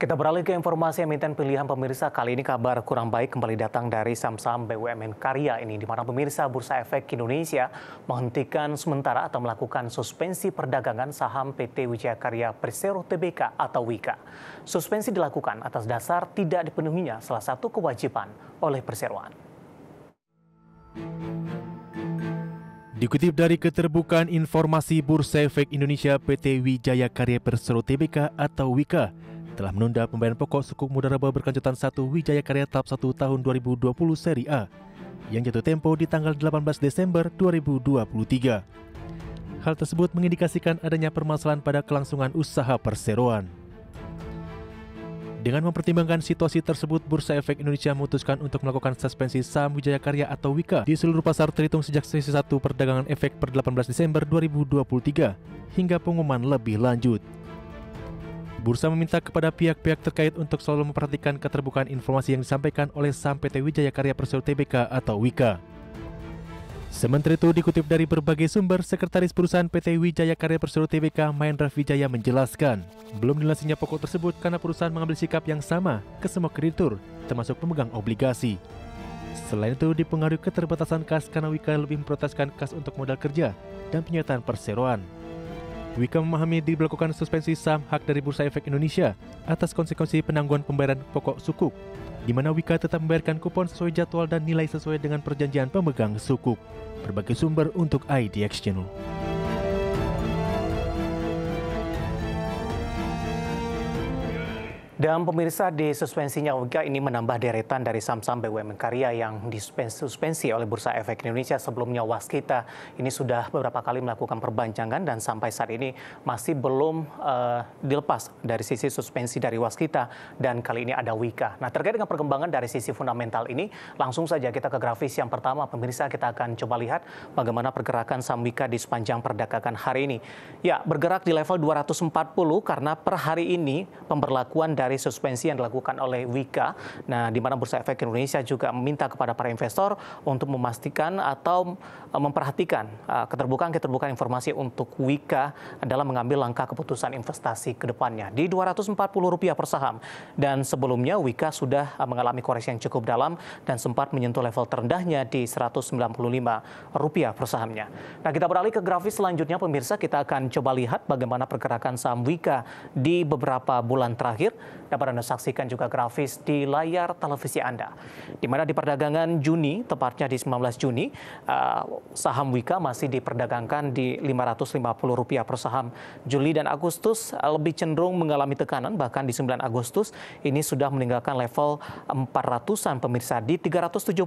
Kita beralih ke informasi emiten pilihan pemirsa. Kali ini kabar kurang baik kembali datang dari saham-saham BUMN Karya ini, di mana pemirsa Bursa Efek Indonesia menghentikan sementara atau melakukan suspensi perdagangan saham PT Wijaya Karya Persero Tbk atau WIKA. Suspensi dilakukan atas dasar tidak dipenuhinya salah satu kewajiban oleh perseroan. Dikutip dari keterbukaan informasi Bursa Efek Indonesia, PT Wijaya Karya Persero Tbk atau WIKA telah menunda pembayaran pokok sukuk mudharaba berkelanjutan 1 Wijaya Karya tahap 1 tahun 2020 seri A yang jatuh tempo di tanggal 18 Desember 2023. Hal tersebut mengindikasikan adanya permasalahan pada kelangsungan usaha perseroan. Dengan mempertimbangkan situasi tersebut, Bursa Efek Indonesia memutuskan untuk melakukan suspensi saham Wijaya Karya atau WIKA di seluruh pasar terhitung sejak sesi 1 perdagangan efek per 18 Desember 2023 hingga pengumuman lebih lanjut. Bursa meminta kepada pihak-pihak terkait untuk selalu memperhatikan keterbukaan informasi yang disampaikan oleh saham PT Wijaya Karya Persero Tbk atau WIKA. Sementara itu, dikutip dari berbagai sumber, Sekretaris Perusahaan PT Wijaya Karya Persero Tbk Mahendra Wijaya menjelaskan, belum dilunasinya pokok tersebut karena perusahaan mengambil sikap yang sama ke semua kreditur, termasuk pemegang obligasi. Selain itu, dipengaruhi keterbatasan kas karena WIKA lebih memprioritaskan kas untuk modal kerja dan penyertaan perseroan. WIKA memahami diberlakukan suspensi saham hak dari Bursa Efek Indonesia atas konsekuensi penangguhan pembayaran pokok sukuk, di mana WIKA tetap membayarkan kupon sesuai jadwal dan nilai sesuai dengan perjanjian pemegang sukuk. Berbagai sumber untuk IDX Channel. Dan pemirsa, disuspensinya WIKA ini menambah deretan dari saham-saham BUMN Karya yang disuspensi oleh Bursa Efek Indonesia. Sebelumnya Waskita ini sudah beberapa kali melakukan perpanjangan dan sampai saat ini masih belum dilepas dari sisi suspensi dari Waskita, dan kali ini ada WIKA. Nah, terkait dengan perkembangan dari sisi fundamental ini, langsung saja kita ke grafis yang pertama. Pemirsa, kita akan coba lihat bagaimana pergerakan saham WIKA di sepanjang perdagangan hari ini. Ya, bergerak di level 240 karena per hari ini pemberlakuan dari suspensi yang dilakukan oleh WIKA. Nah, di mana Bursa Efek Indonesia juga meminta kepada para investor untuk memastikan atau memperhatikan keterbukaan informasi untuk WIKA dalam mengambil langkah keputusan investasi ke depannya di Rp240 per saham. Dan sebelumnya WIKA sudah mengalami koreksi yang cukup dalam dan sempat menyentuh level terendahnya di Rp195 per sahamnya. Nah, kita beralih ke grafis selanjutnya, pemirsa. Kita akan coba lihat bagaimana pergerakan saham WIKA di beberapa bulan terakhir. Dapat Anda saksikan juga grafis di layar televisi Anda, di mana di perdagangan Juni, tepatnya di 19 Juni, saham WIKA masih diperdagangkan di Rp550 per saham. Juli dan Agustus lebih cenderung mengalami tekanan, bahkan di 9 Agustus ini sudah meninggalkan level 400-an pemirsa di 370.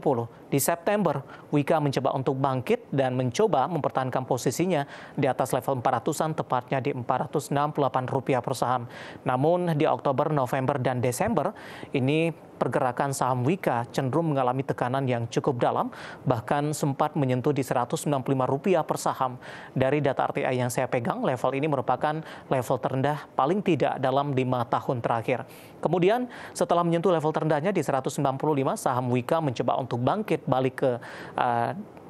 Di September, WIKA mencoba untuk bangkit dan mencoba mempertahankan posisinya di atas level 400-an, tepatnya di Rp468 per saham. Namun di Oktober, November, dan Desember ini pergerakan saham WIKA cenderung mengalami tekanan yang cukup dalam, bahkan sempat menyentuh di Rp195 per saham. Dari data RTI yang saya pegang, level ini merupakan level terendah paling tidak dalam 5 tahun terakhir. Kemudian setelah menyentuh level terendahnya di 195, saham WIKA mencoba untuk bangkit balik ke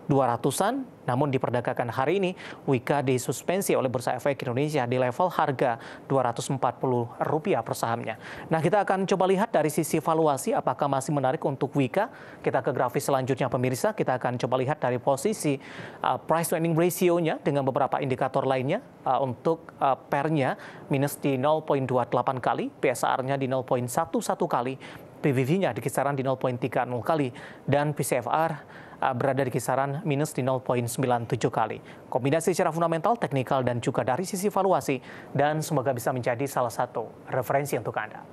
200-an, namun diperdagangkan hari ini WIKA disuspensi oleh Bursa Efek Indonesia di level harga Rp240 per sahamnya. Nah, kita akan coba lihat dari sisi valuasi apakah masih menarik untuk WIKA. Kita ke grafis selanjutnya, pemirsa. Kita akan coba lihat dari posisi price to earning ratio-nya dengan beberapa indikator lainnya. Untuk PER-nya minus di 0,28 kali, PSR-nya di 0,11 kali, PBV-nya di kisaran di 0,30 kali, dan PCFR berada di kisaran minus di 0,97 kali. Kombinasi secara fundamental, teknikal, dan juga dari sisi valuasi, dan semoga bisa menjadi salah satu referensi untuk Anda.